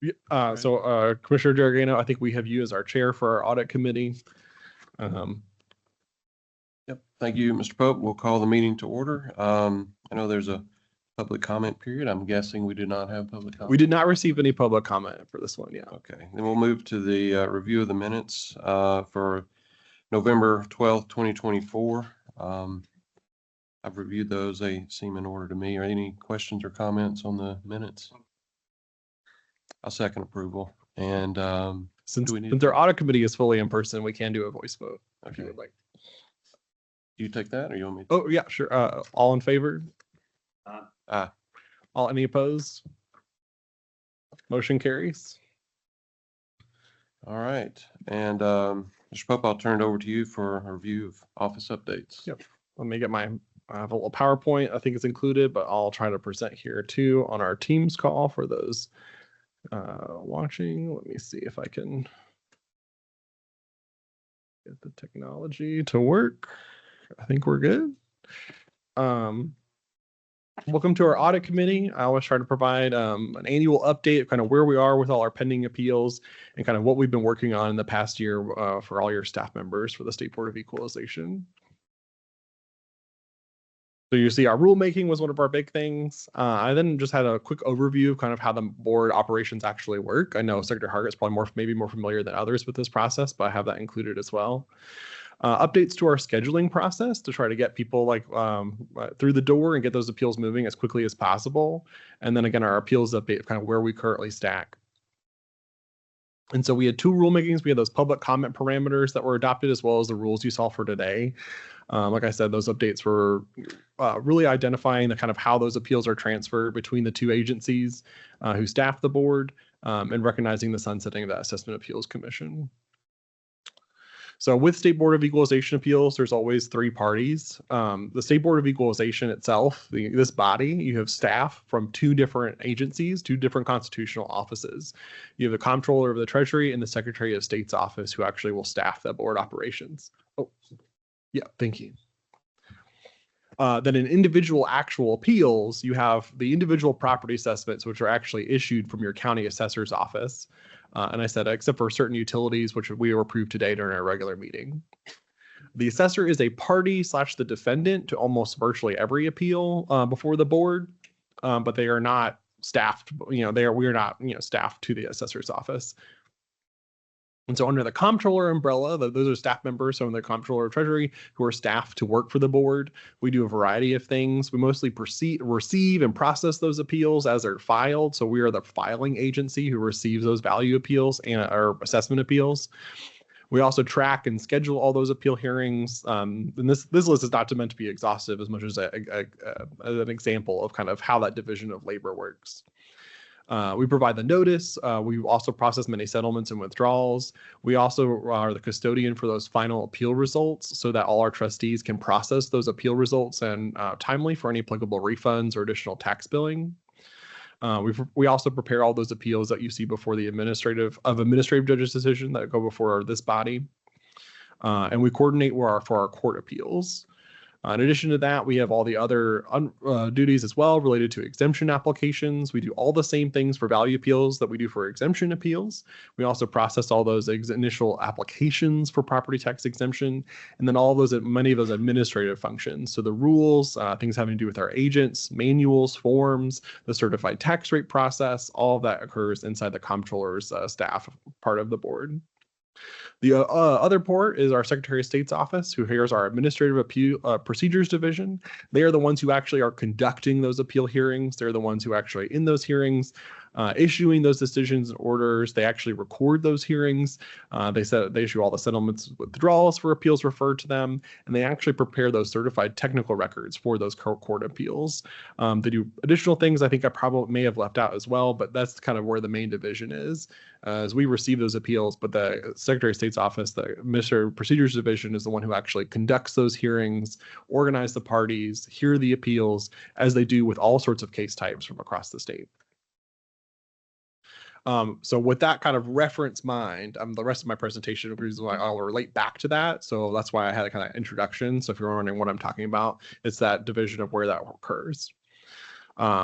Commissioner Dergano, I think we have you as our chair for our audit committee. Yep. Thank you, Mr. Pope. We'll call the meeting to order. I know there's a public comment period. I'm guessing we did not have public comment. We did not receive any public comment for this one. Yeah. Okay. Then we'll move to the review of the minutes for November 12th, 2024. I've reviewed those. They seem in order to me. Are any questions or comments on the minutes? I'll second approval. And since our audit committee is fully in person, we can do a voice vote. Okay. If you would like. Do you take that or you want me to? Oh, yeah, sure. All in favor? Any opposed? Motion carries. All right. And Mr. Pope, I'll turn it over to you for a review of office updates. Yep. Let me get I have a little PowerPoint. I think it's included, but I'll try to present here too on our Teams call for those watching. Let me see if I can get the technology to work. I think we're good. Welcome to our audit committee. I always try to provide an annual update of kind of where we are with all our pending appeals and kind of what we've been working on in the past year for all your staff members for the State Board of Equalization. So you see our rulemaking was one of our big things. I then just had a quick overview of kind of how the board operations actually work. I know Secretary Hargett's probably maybe more familiar than others with this process, but I have that included as well. Updates to our scheduling process to try to get people through the door and get those appeals moving as quickly as possible. And then again, our appeals update of kind of where we currently stack. And so we had two rulemakings. We had those public comment parameters that were adopted as well as the rules you saw for today. Like I said, those updates were really identifying the kind of how those appeals are transferred between the two agencies who staff the board and recognizing the sunsetting of that Assessment Appeals Commission. So with State Board of Equalization appeals, there's always three parties. The State Board of Equalization itself, this body, you have staff from two different agencies, two different constitutional offices. You have the Comptroller of the Treasury and the Secretary of State's office who actually will staff that board operations. Oh, yeah, thank you. Then in individual actual appeals, you have the individual property assessments, which are actually issued from your county assessor's office. And I said, except for certain utilities, which we were approved today during our regular meeting. The assessor is a party / the defendant to almost virtually every appeal before the board, but they are not staffed. We are not staffed to the assessor's office. And so under the comptroller umbrella, those are staff members, so in the comptroller of Treasury who are staffed to work for the board. We do a variety of things. We mostly receive and process those appeals as they're filed. So we are the filing agency who receives those value appeals and our assessment appeals. We also track and schedule all those appeal hearings. And this list is not meant to be exhaustive as much as an example of kind of how that division of labor works. We provide the notice. We also process many settlements and withdrawals. We also are the custodian for those final appeal results so that all our trustees can process those appeal results and timely for any applicable refunds or additional tax billing. We also prepare all those appeals that you see before the administrative judge's decision that go before this body. And we coordinate for our court appeals. In addition to that, we have all the other duties as well related to exemption applications. We do all the same things for value appeals that we do for exemption appeals. We also process all those initial applications for property tax exemption, and then many of those administrative functions. So the rules, things having to do with our agents, manuals, forms, the certified tax rate process, all of that occurs inside the comptroller's staff part of the board. The other part is our Secretary of State's office, who hears our Administrative Appeal Procedures Division. They are the ones who actually are conducting those appeal hearings. They're the ones who actually in those hearings, issuing those decisions and orders. They actually record those hearings. They issue all the settlements, withdrawals for appeals referred to them, and they actually prepare those certified technical records for those court appeals. They do additional things I think I probably may have left out as well, but that's kind of where the main division is. As we receive those appeals, but the Secretary of State's office, the Administrative Procedures Division, is the one who actually conducts those hearings, organize the parties, hear the appeals, as they do with all sorts of case types from across the state. So with that kind of reference mind, the rest of my presentation, I'll relate back to that. So that's why I had a kind of introduction. So if you're wondering what I'm talking about, it's that division of where that occurs.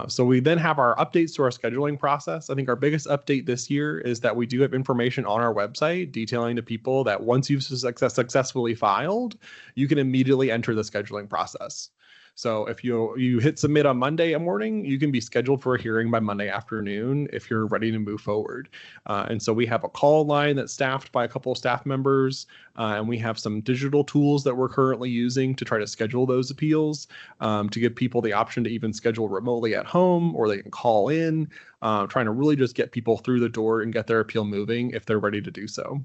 So we then have our updates to our scheduling process. I think our biggest update this year is that we do have information on our website detailing to people that once you've successfully filed, you can immediately enter the scheduling process. So if you hit submit on Monday morning, you can be scheduled for a hearing by Monday afternoon if you're ready to move forward. And so we have a call line that's staffed by a couple of staff members, and we have some digital tools that we're currently using to try to schedule those appeals, to give people the option to even schedule remotely at home, or they can call in, trying to really just get people through the door and get their appeal moving if they're ready to do so.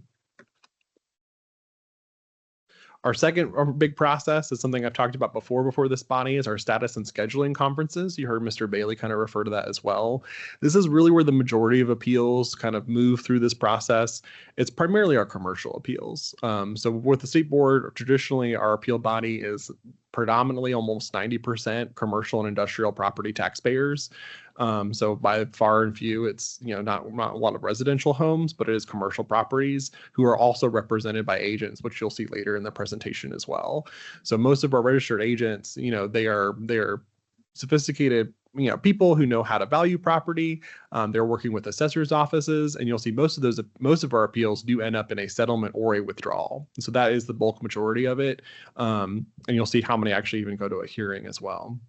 Our second big process is something I've talked about before this body, is our status and scheduling conferences. You heard Mr. Bailey kind of refer to that as well. This is really where the majority of appeals kind of move through this process. It's primarily our commercial appeals. So with the state board, traditionally our appeal body is predominantly almost 90% commercial and industrial property taxpayers. So by far and few, it's not a lot of residential homes, but it is commercial properties who are also represented by agents, which you'll see later in the presentation as well. So most of our registered agents, they're sophisticated people who know how to value property. They're working with assessors' offices, and you'll see most of our appeals do end up in a settlement or a withdrawal. So that is the bulk majority of it. And you'll see how many actually even go to a hearing as well.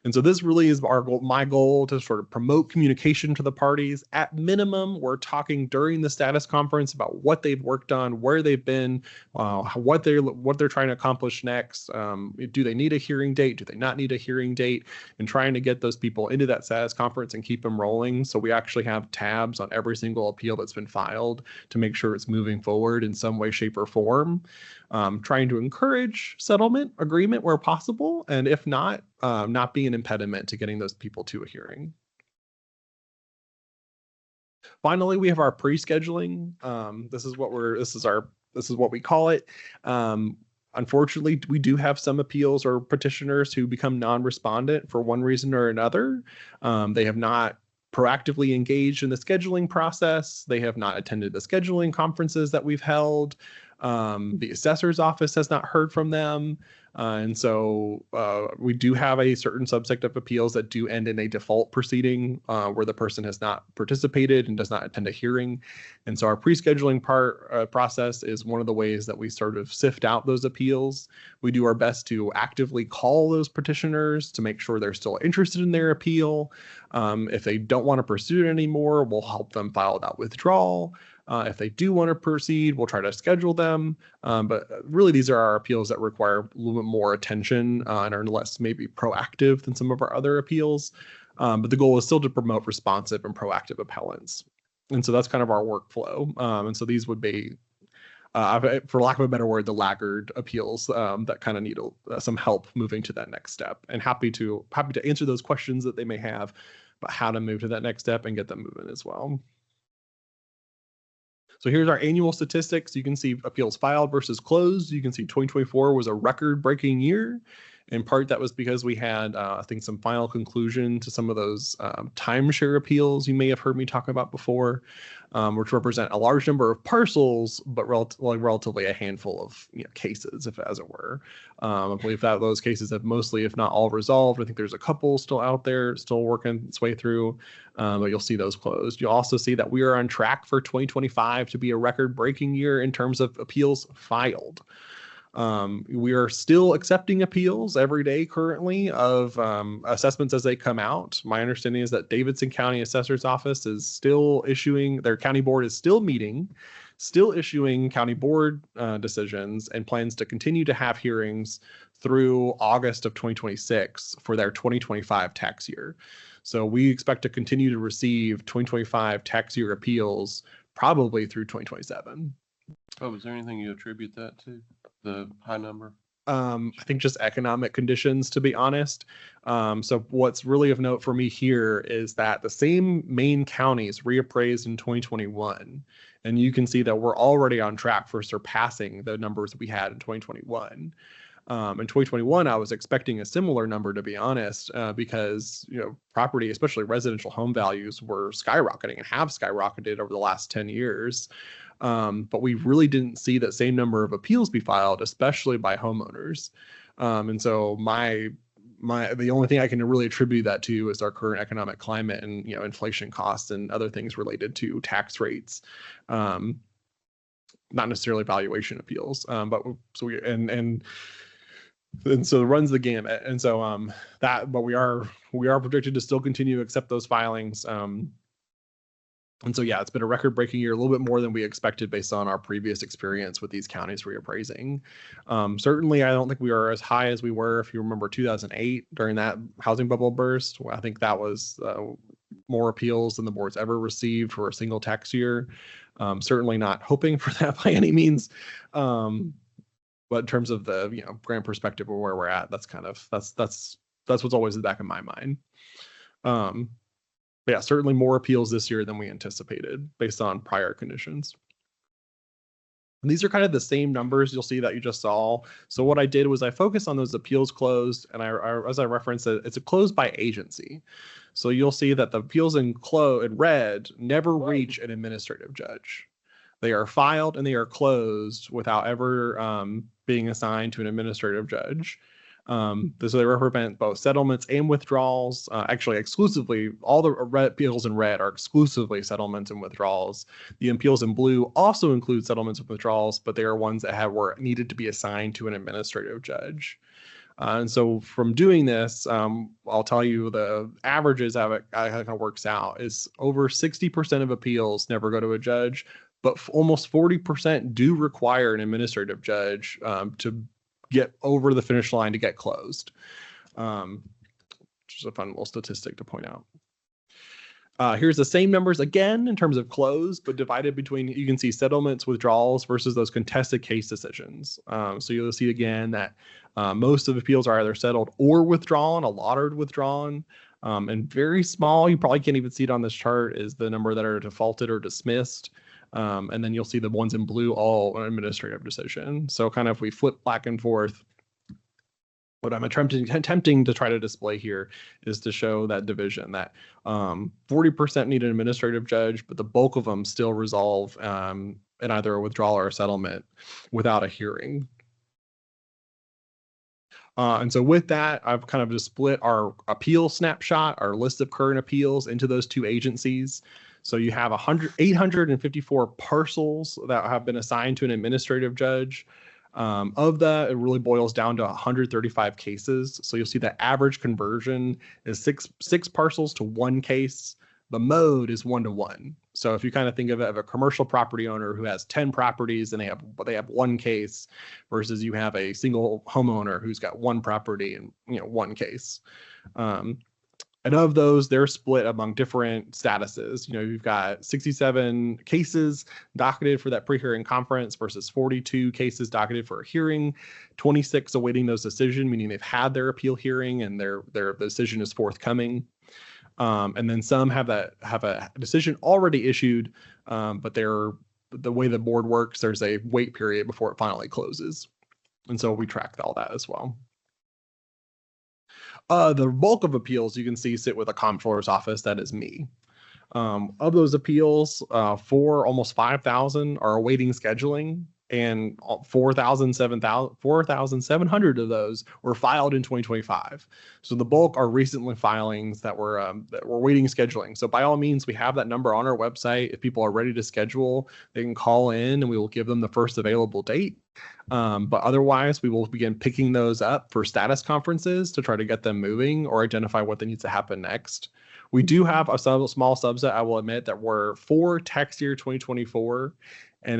And so this really is my goal to sort of promote communication to the parties. At minimum, we're talking during the status conference about what they've worked on, where they've been, what they're trying to accomplish next. Do they need a hearing date? Do they not need a hearing date? And trying to get those people into that status conference and keep them rolling. So we actually have tabs on every single appeal that's been filed to make sure it's moving forward in some way, shape, or form. Trying to encourage settlement agreement where possible, and if not be an impediment to getting those people to a hearing. Finally, we have our pre-scheduling. This is what we call it. Unfortunately, we do have some appeals or petitioners who become non-respondent for one reason or another. They have not proactively engaged in the scheduling process. They have not attended the scheduling conferences that we've held. The assessor's office has not heard from them. And so we do have a certain subset of appeals that do end in a default proceeding where the person has not participated and does not attend a hearing. And so our pre-scheduling process is one of the ways that we sort of sift out those appeals. We do our best to actively call those petitioners to make sure they're still interested in their appeal. If they don't want to pursue it anymore, we'll help them file that withdrawal. If they do want to proceed, we'll try to schedule them. But really, these are our appeals that require a little bit more attention and are less maybe proactive than some of our other appeals. But the goal is still to promote responsive and proactive appellants. And so that's kind of our workflow. And so these would be, for lack of a better word, the laggard appeals that kind of need some help moving to that next step. And happy to answer those questions that they may have about how to move to that next step and get them moving as well. So here's our annual statistics. You can see appeals filed versus closed. You can see 2024 was a record-breaking year. In part, that was because we had, I think, some final conclusion to some of those timeshare appeals you may have heard me talk about before, which represent a large number of parcels, but relatively a handful of cases, as it were. I believe that those cases have mostly, if not all, resolved. I think there's a couple still out there, still working its way through, but you'll see those closed. You'll also see that we are on track for 2025 to be a record-breaking year in terms of appeals filed. We are still accepting appeals every day currently of assessments as they come out. My understanding is that Davidson County Assessor's Office is still issuing, their county board is still meeting, still issuing county board decisions, and plans to continue to have hearings through August of 2026 for their 2025 tax year. So we expect to continue to receive 2025 tax year appeals probably through 2027. Oh, is there anything you attribute that to, the high number? I think just economic conditions, to be honest. So what's really of note for me here is that the same main counties reappraised in 2021, and you can see that we're already on track for surpassing the numbers we had in 2021. In 2021, I was expecting a similar number, to be honest, because property, especially residential home values, were skyrocketing and have skyrocketed over the last 10 years. But we really didn't see that same number of appeals be filed, especially by homeowners. And so my the only thing I can really attribute that to is our current economic climate and, inflation costs and other things related to tax rates. Not necessarily valuation appeals, but so we and so it runs the gamut. And so but we are projected to still continue to accept those filings. And so, yeah, it's been a record-breaking year, a little bit more than we expected based on our previous experience with these counties reappraising. Certainly, I don't think we are as high as we were, if you remember, 2008 during that housing bubble burst. I think that was more appeals than the board's ever received for a single tax year. Certainly not hoping for that by any means. But in terms of the grand perspective of where we're at, that's what's always in the back of my mind. But yeah, certainly more appeals this year than we anticipated based on prior conditions. And these are kind of the same numbers you'll see that you just saw. So what I did was I focused on those appeals closed, and as I referenced it, it's a closed by agency. So you'll see that the appeals in red never reach an administrative judge. They are filed and they are closed without ever being assigned to an administrative judge. So they represent both settlements and withdrawals. Actually, exclusively, all the appeals in red are exclusively settlements and withdrawals. The appeals in blue also include settlements and withdrawals, but they are ones that were needed to be assigned to an administrative judge. And so from doing this, I'll tell you the averages how it kind of works out is over 60% of appeals never go to a judge, but almost 40% do require an administrative judge to get over the finish line to get closed, which is a fun little statistic to point out. Here's the same numbers again in terms of closed, but divided between, you can see settlements, withdrawals versus those contested case decisions. So you'll see again that most of the appeals are either settled or withdrawn. A lot are withdrawn. And very small, you probably can't even see it on this chart, is the number that are defaulted or dismissed. And then you'll see the ones in blue, all an administrative decision. So kind of if we flip back and forth, what I'm attempting to try to display here is to show that division, that 40% need an administrative judge, but the bulk of them still resolve in either a withdrawal or a settlement without a hearing. And so with that, I've kind of just split our appeal snapshot, our list of current appeals, into those two agencies. So you have 854 parcels that have been assigned to an administrative judge. Of that, it really boils down to 135 cases. So you'll see that average conversion is six parcels to one case. The mode is 1-to-1. So if you kind of think of it of a commercial property owner who has 10 properties and they have one case, versus you have a single homeowner who's got one property and one case. And of those, they're split among different statuses. You've got 67 cases docketed for that pre-hearing conference versus 42 cases docketed for a hearing, 26 awaiting those decision, meaning they've had their appeal hearing and their decision is forthcoming. And then some have a decision already issued, but the way the board works, there's a wait period before it finally closes. And so we track all that as well. The bulk of appeals you can see sit with a comptroller's office. That is me. Of those appeals, almost 5,000 are awaiting scheduling, and 4,700 of those were filed in 2025. So the bulk are recently filings that were waiting scheduling. So by all means, we have that number on our website. If people are ready to schedule, they can call in and we will give them the first available date. But otherwise, we will begin picking those up for status conferences to try to get them moving or identify what needs to happen next. We do have a small subset, I will admit, that were for tax year 2024.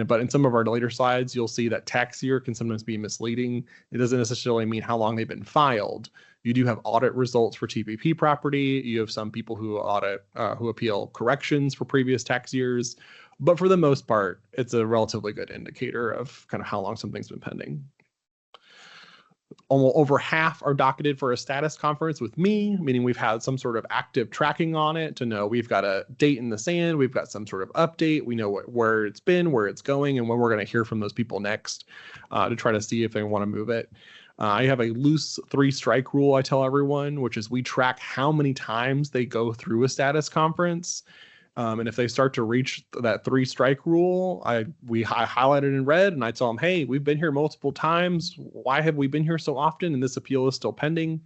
But in some of our later slides, you'll see that tax year can sometimes be misleading. It doesn't necessarily mean how long they've been filed. You do have audit results for TPP property. You have some people who appeal corrections for previous tax years. But for the most part, it's a relatively good indicator of kind of how long something's been pending. Almost over half are docketed for a status conference with me, meaning we've had some sort of active tracking on it to know we've got a date in the sand, we've got some sort of update, we know where it's been, where it's going, and when we're going to hear from those people next to try to see if they want to move it. I have a loose 3-strike rule I tell everyone, which is we track how many times they go through a status conference. And if they start to reach that 3-strike rule, I highlight it in red and I tell them, hey, we've been here multiple times. Why have we been here so often? And this appeal is still pending.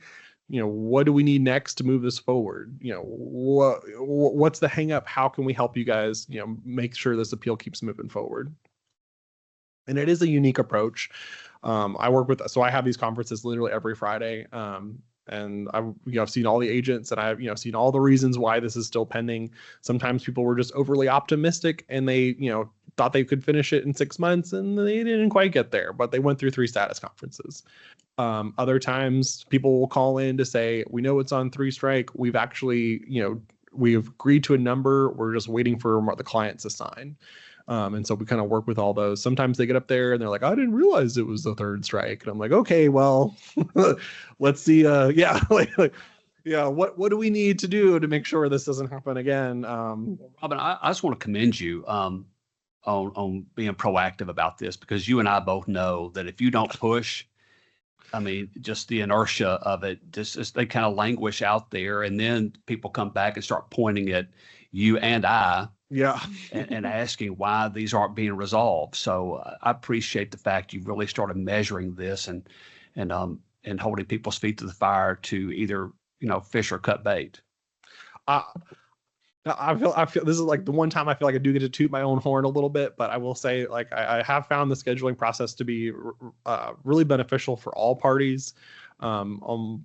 what do we need next to move this forward? What's the hang up? How can we help you guys, make sure this appeal keeps moving forward? And it is a unique approach. So I have these conferences literally every Friday. And I've seen all the agents, and I've seen all the reasons why this is still pending. Sometimes people were just overly optimistic, and they thought they could finish it in 6 months, and they didn't quite get there, but they went through 3 status conferences. Other times people will call in to say, we know it's on 3 strike. We've actually, we've agreed to a number. We're just waiting for the client to sign. And so we kind of work with all those. Sometimes they get up there and they're like, I didn't realize it was the 3rd strike. And I'm like, okay, well, let's see. What do we need to do to make sure this doesn't happen again? Robin, I just want to commend you on being proactive about this, because you and I both know that if you don't push, I mean, just the inertia of it, just they kind of languish out there, and then people come back and start pointing at you and I, and asking why these aren't being resolved. So I appreciate the fact you've really started measuring this and holding people's feet to the fire to either fish or cut bait. I feel this is like the one time I feel like I do get to toot my own horn a little bit, but I will say, like, I have found the scheduling process to be really beneficial for all parties. On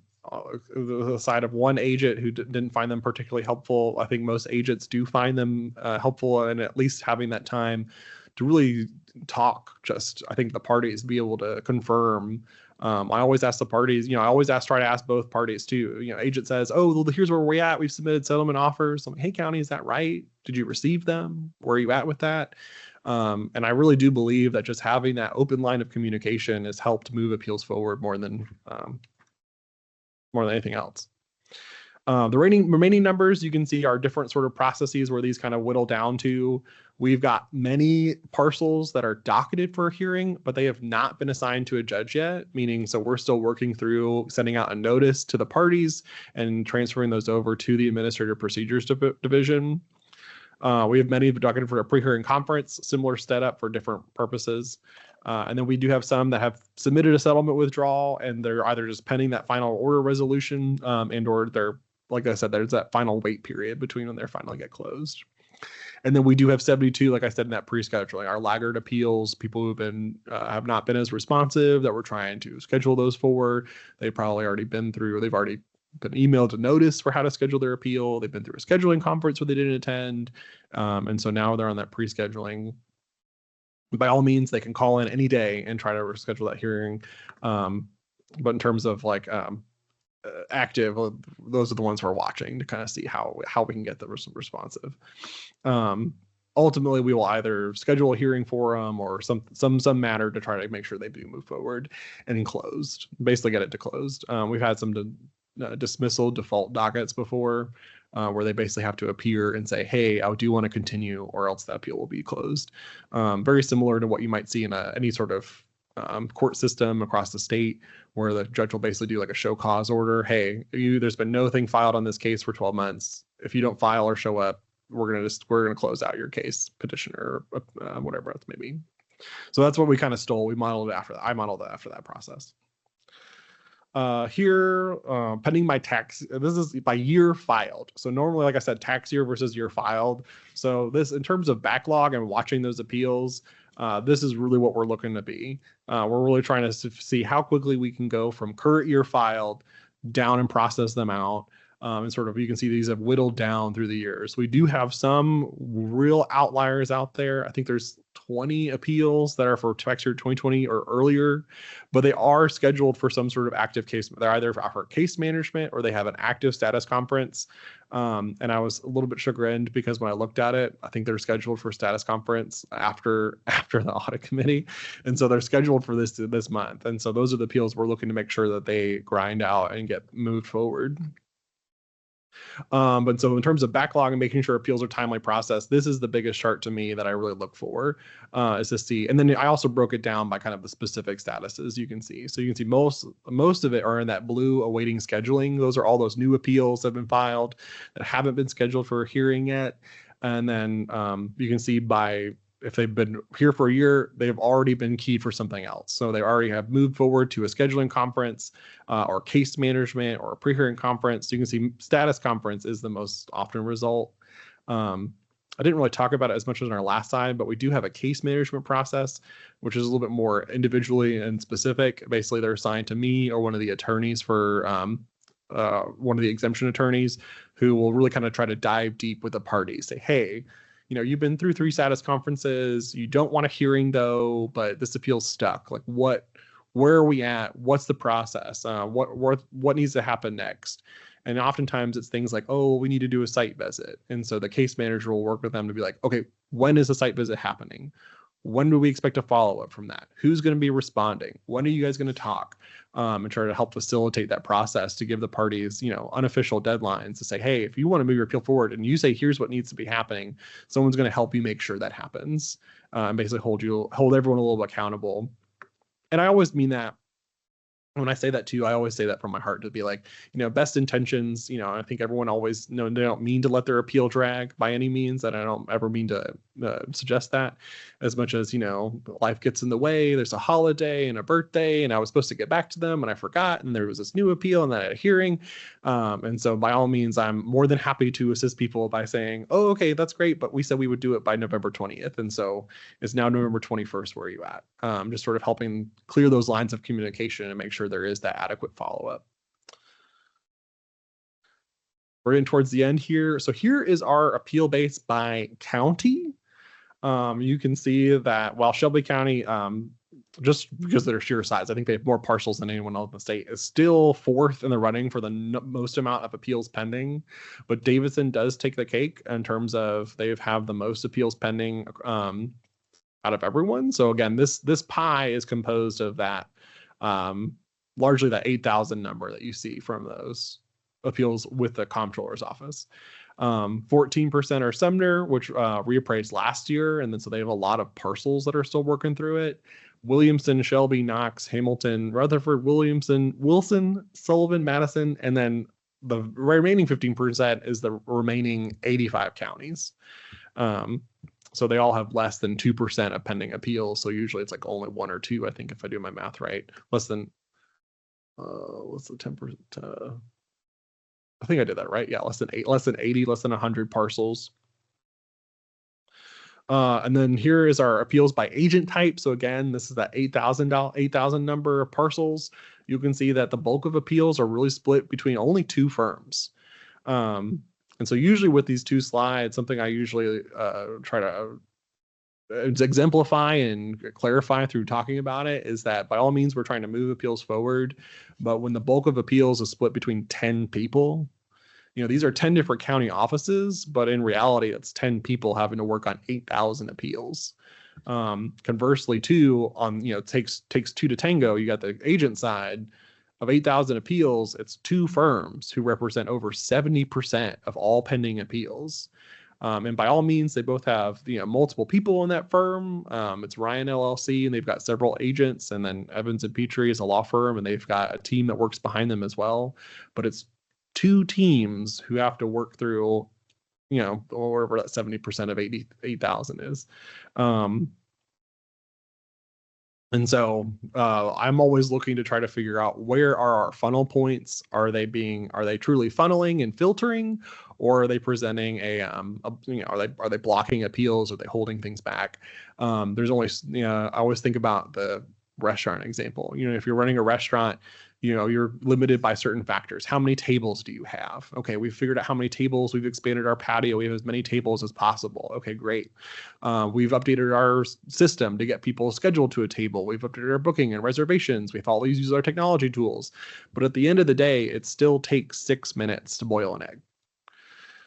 the side of one agent who didn't find them particularly helpful, I think most agents do find them helpful, and at least having that time to really talk. I think the parties be able to confirm. I always ask the parties, try to ask both parties too. Agent says, oh, well, here's where we're at. We've submitted settlement offers. I'm like, hey, county, is that right? Did you receive them? Where are you at with that? And I really do believe that just having that open line of communication has helped move appeals forward more than anything else. The remaining numbers you can see are different sort of processes where these kind of whittle down to. We've got many parcels that are docketed for a hearing, but they have not been assigned to a judge yet, meaning so we're still working through sending out a notice to the parties and transferring those over to the Administrative Procedures Division. We have many docketed for a pre-hearing conference, similar setup for different purposes. And then we do have some that have submitted a settlement withdrawal, and they're either just pending that final order resolution and or they're, like I said, there's that final wait period between when they're finally get closed. And then we do have 72, like I said, in that pre-scheduling, our laggard appeals, people who've been have not been as responsive, that we're trying to schedule those for. They've probably already been through, they've already been emailed a notice for how to schedule their appeal. They've been through a scheduling conference where they didn't attend. And so now they're on that pre-scheduling. By all means, they can call in any day and try to reschedule that hearing. But in terms of like active, those are the ones we're watching to kind of see how we can get them responsive. Ultimately, we will either schedule a hearing for them or some manner to try to make sure they do move forward and closed, basically get it to closed. We've had some dismissal default dockets before where they basically have to appear and say, hey, I do want to continue, or else the appeal will be closed. Very similar to what you might see in any sort of court system across the state, where the judge will basically do like a show cause order. Hey, there's been nothing filed on this case for 12 months. If you don't file or show up, we're gonna close out your case, petitioner, whatever else may be. So that's what we kind of stole. We modeled it after that. I modeled it after that process. Here, pending my tax, this is by year filed. So normally, like I said, tax year versus year filed. So this, in terms of backlog and watching those appeals, this is really what we're looking to be. We're really trying to see how quickly we can go from current year filed down and process them out. And sort of, you can see these have whittled down through the years. We do have some real outliers out there. I think there's 20 appeals that are for tax year 2020 or earlier, but they are scheduled for some sort of active case. They're either for case management or they have an active status conference. And I was a little bit chagrined because when I looked at it, I think they're scheduled for status conference after the audit committee. And so they're scheduled for this month. And so those are the appeals we're looking to make sure that they grind out and get moved forward. But so in terms of backlog and making sure appeals are timely processed, this is the biggest chart to me that I really look for, is to see. And then I also broke it down by kind of the specific statuses you can see. So you can see most of it are in that blue awaiting scheduling. Those are all those new appeals that have been filed that haven't been scheduled for a hearing yet. And then you can see by if they've been here for a year, they've already been keyed for something else. So they already have moved forward to a scheduling conference or case management or a pre-hearing conference. So you can see status conference is the most often result. I didn't really talk about it as much as in our last time, but we do have a case management process, which is a little bit more individually and specific. Basically, they're assigned to me or one of the attorneys for one of the exemption attorneys who will really kind of try to dive deep with the parties. Say, hey, you've been through 3 status conferences. You don't want a hearing though, but this appeal's stuck. Like where are we at? What's the process? What needs to happen next? And oftentimes it's things like, oh, we need to do a site visit. And so the case manager will work with them to be like, okay, when is the site visit happening? When do we expect a follow-up from that? Who's going to be responding? When are you guys going to talk? And try to help facilitate that process to give the parties, unofficial deadlines to say, hey, if you want to move your appeal forward and you say, here's what needs to be happening, someone's going to help you make sure that happens, and basically hold everyone a little accountable. And I always mean that. When I say that too, I always say that from my heart to be like, best intentions, I think everyone always they don't mean to let their appeal drag by any means, and I don't ever mean to suggest that, as much as, life gets in the way. There's a holiday and a birthday and I was supposed to get back to them and I forgot, and there was this new appeal and then I had a hearing. And so by all means, I'm more than happy to assist people by saying, oh, okay, that's great, but we said we would do it by November 20th. And so it's now November 21st. Where are you at? Just sort of helping clear those lines of communication and make sure there is that adequate follow-up. We're getting towards the end here. So here is our appeal base by county. You can see that while Shelby County, just because of their sheer size, I think they have more parcels than anyone else in the state, is still 4th in the running for the most amount of appeals pending. But Davidson does take the cake in terms of they have the most appeals pending out of everyone. So again, this pie is composed of that, largely that 8,000 number that you see from those appeals with the comptroller's office. 14% are Sumner, which reappraised last year, and then so they have a lot of parcels that are still working through it. Williamson, Shelby, Knox, Hamilton, Rutherford, Wilson, Sullivan, Madison, and then the remaining 15% is the remaining 85 counties. So they all have less than 2% of pending appeals. So usually it's like only 1 or 2, I think, if I do my math right. Less than 10%? I think I did that right. Yeah, less than 80, less than 100 parcels. And then here is our appeals by agent type. So again, this is that 8,000 number of parcels. You can see that the bulk of appeals are really split between only 2 firms. And so usually with these 2 slides, something I usually try to exemplify and clarify through talking about it is that by all means, we're trying to move appeals forward. But when the bulk of appeals is split between 10 people, these are 10 different county offices, but in reality, it's 10 people having to work on 8,000 appeals. Conversely, too, on, takes 2 to tango, you got the agent side of 8,000 appeals. It's 2 firms who represent over 70% of all pending appeals. And by all means, they both have multiple people in that firm. It's Ryan LLC, and they've got several agents. And then Evans and Petrie is a law firm, and they've got a team that works behind them as well. But it's 2 teams who have to work through, wherever that 70% of 8,000 is. And so I'm always looking to try to figure out, where are our funnel points? Are they truly funneling and filtering, or are they presenting are they blocking appeals? Are they holding things back? There's always, I always think about the restaurant example. If you're running a restaurant, you're limited by certain factors. How many tables do you have? Okay, we've figured out how many tables. We've expanded our patio. We have as many tables as possible. Okay, great. We've updated our system to get people scheduled to a table. We've updated our booking and reservations. We've always used our technology tools. But at the end of the day, it still takes 6 minutes to boil an egg.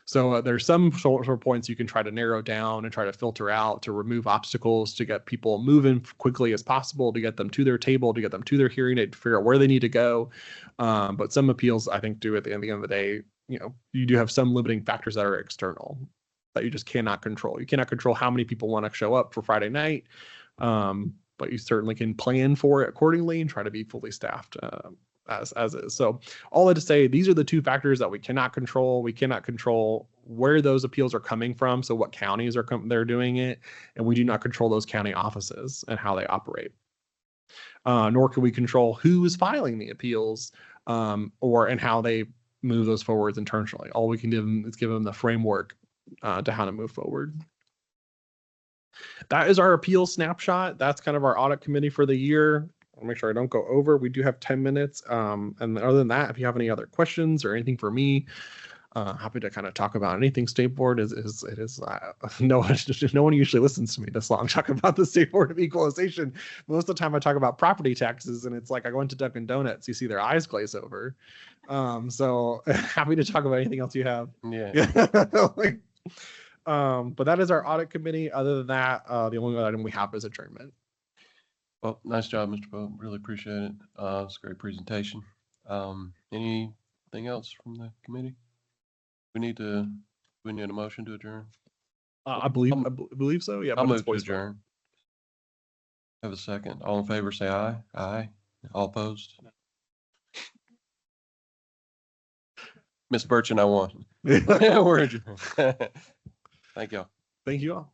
So there's some sort of points you can try to narrow down and try to filter out to remove obstacles, to get people moving quickly as possible, to get them to their table, to get them to their hearing aid, to figure out where they need to go. But some appeals, I think, at the end of the day, you do have some limiting factors that are external that you just cannot control. You cannot control how many people want to show up for Friday night, but you certainly can plan for it accordingly and try to be fully staffed as is. So all that to say, these are the 2 factors that we cannot control. We cannot control where those appeals are coming from. So what counties are they're doing it, and we do not control those county offices and how they operate. Nor can we control who is filing the appeals, and how they move those forwards internally. All we can do is give them the framework to how to move forward. That is our appeal snapshot. That's kind of our audit committee for the year. I'll make sure I don't go over. We do have 10 minutes. And other than that, if you have any other questions or anything for me, happy to kind of talk about anything. State board no one usually listens to me this long talk about the state board of equalization. Most of the time I talk about property taxes, and it's like I go into Dunkin' Donuts, you see their eyes glaze over. So happy to talk about anything else you have. Yeah. But that is our audit committee. Other than that, the only other item we have is adjournment. Well, nice job, Mr. Pope. Really appreciate it. It's a great presentation. Anything else from the committee? We need a motion to adjourn. I believe so. Yeah, I'll but it's move to voice vote. adjourn. Have a second. All in favor, say aye. Aye. All opposed? Ms. Birch and I won. We're adjourned. Thank y'all. Thank you all.